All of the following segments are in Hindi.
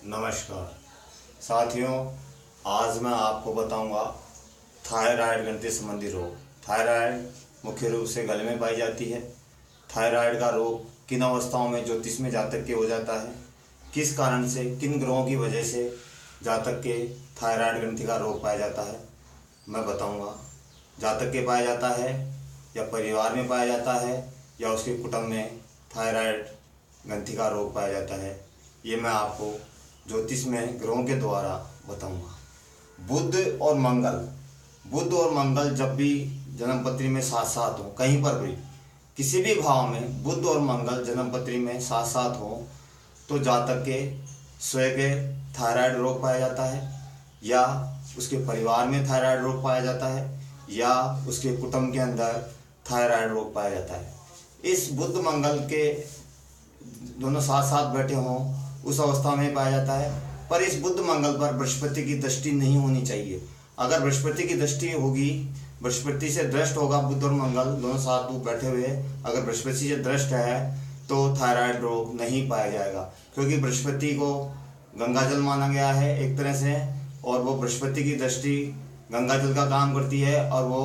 नमस्कार साथियों, आज मैं आपको बताऊंगा थायराइड ग्रंथि संबंधी रोग। थायराइड मुख्य रूप से गले में पाई जाती है। थायराइड का रोग किन अवस्थाओं में ज्योतिष में जातक के हो जाता है, किस कारण से, किन ग्रहों की वजह से जातक के थायराइड ग्रंथि का रोग पाया जाता है, मैं बताऊंगा। जातक के पाया जाता है या परिवार में पाया जाता है या उसके कुटुंब में थायराइड ग्रंथि का रोग पाया जाता है, ये मैं आपको ज्योतिष में ग्रहों के द्वारा बताऊंगा। बुध और मंगल जब भी जन्मपत्री में साथ साथ हो, कहीं पर भी किसी भी भाव में बुध और मंगल जन्मपत्री में साथ साथ हो तो जातक के स्वयं के थायराइड रोग पाया जाता है या उसके परिवार में थायराइड रोग पाया जाता है या उसके कुटुंब के अंदर थायराइड रोग पाया जाता है। इस बुध मंगल के दोनों साथ साथ बैठे हों उस अवस्था में पाया जाता है। पर इस बुध मंगल पर बृहस्पति की दृष्टि नहीं होनी चाहिए। अगर बृहस्पति की दृष्टि होगी, बृहस्पति से दृष्ट होगा बुध और मंगल दोनों साथ बैठे हुए, अगर बृहस्पति से दृष्ट है तो थायराइड रोग नहीं पाया जाएगा, क्योंकि बृहस्पति को गंगा जल माना गया है एक तरह से, और वो बृहस्पति की दृष्टि गंगा जल का काम करती है और वो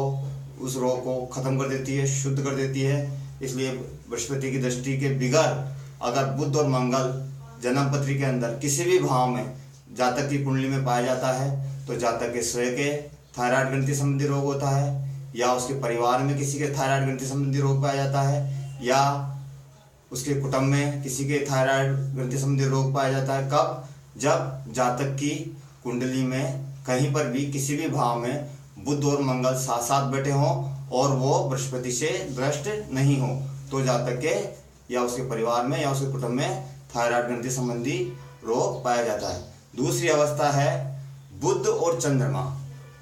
उस रोग को खत्म कर देती है, शुद्ध कर देती है। इसलिए बृहस्पति की दृष्टि के बिगैर अगर बुध और मंगल जन्मपत्री के अंदर किसी भी भाव में जातक की कुंडली में पाया जाता है तो जातक के स्वयं के थायराइड ग्रंथि संबंधी रोग होता है या उसके परिवार में किसी के थायराइड ग्रंथि संबंधी रोग पाया जाता है या उसके कुटुंब में किसी के थायराइड ग्रंथि संबंधी रोग पाया जाता है। कब? जब जातक की कुंडली में कहीं पर भी किसी भी भाव में बुध और मंगल साथ साथ बैठे हों और वो बृहस्पति से दृष्ट नहीं हो तो जातक के या उसके परिवार में या उसके कुटुंब में थायराइड ग्रंथि संबंधी रोग पाया जाता है। दूसरी अवस्था है बुध और चंद्रमा।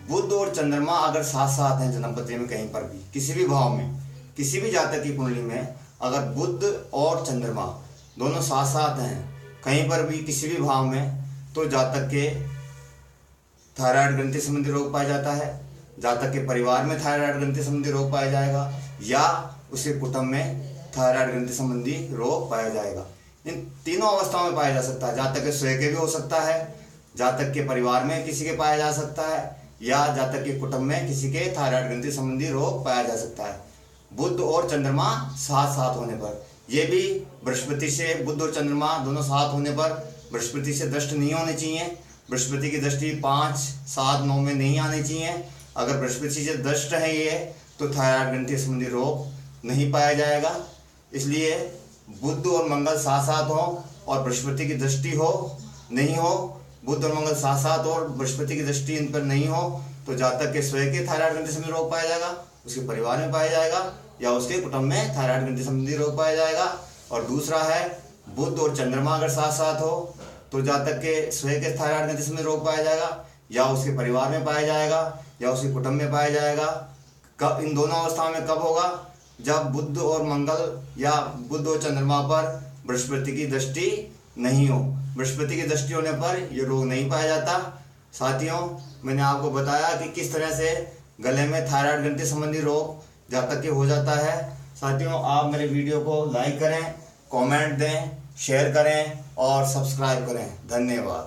बुध और चंद्रमा अगर साथ साथ हैं जन्मपत्री में कहीं पर भी किसी भी भाव में, किसी भी जातक की कुंडली में अगर बुध और चंद्रमा दोनों साथ साथ हैं कहीं पर भी किसी भी भाव में तो जातक के थायराइड ग्रंथि संबंधी रोग पाया जाता है। जातक के परिवार में थायराइड ग्रंथि संबंधी रोग पाया जाएगा या उसके कुटुंब में थायराइड ग्रंथि संबंधी रोग पाया जाएगा। इन तीनों अवस्थाओं में पाया जा सकता है। जातक के स्वयं के भी हो सकता है, जातक के परिवार में किसी के पाया जा सकता है या जातक के कुटुंब में किसी के थायराइड ग्रंथि संबंधी रोग पाया जा सकता है। बुध और चंद्रमा साथ साथ होने पर, यह भी बृहस्पति से बुध और चंद्रमा दोनों साथ होने पर बृहस्पति से दृष्ट नहीं होने चाहिए। बृहस्पति की दृष्टि 5, 7, 9 में नहीं आनी चाहिए। अगर बृहस्पति से दृष्ट है ये तो थायराइड ग्रंथि संबंधी रोग नहीं पाया जाएगा। इसलिए बुध और मंगल साथ साथ हो और बृहस्पति की दृष्टि हो नहीं हो, बुध और मंगल साथ साथ और बृहस्पति की दृष्टि इन पर नहीं हो तो जातक के स्वयं के थायराइड ग्रंथि संबंधी रोग पाया जाएगा, उसके परिवार में पाया जाएगा या उसके कुटुंब में थायराइड ग्रंथि संबंधी रोग पाया जाएगा। और दूसरा है बुध और चंद्रमा अगर साथ साथ हो तो जातक के स्वयं के थायराइड ग्रंथि संबंधी रोग पाया जाएगा या उसके परिवार में पाया जाएगा या उसके कुटुंब में पाया जाएगा। कब? इन दोनों अवस्थाओं में कब होगा? जब बुध और मंगल या बुध और चंद्रमा पर बृहस्पति की दृष्टि नहीं हो। बृहस्पति की दृष्टि होने पर यह रोग नहीं पाया जाता। साथियों, मैंने आपको बताया कि किस तरह से गले में थायराइड ग्रंथि संबंधी रोग जातक के हो जाता है। साथियों, आप मेरे वीडियो को लाइक करें, कमेंट दें, शेयर करें और सब्सक्राइब करें। धन्यवाद।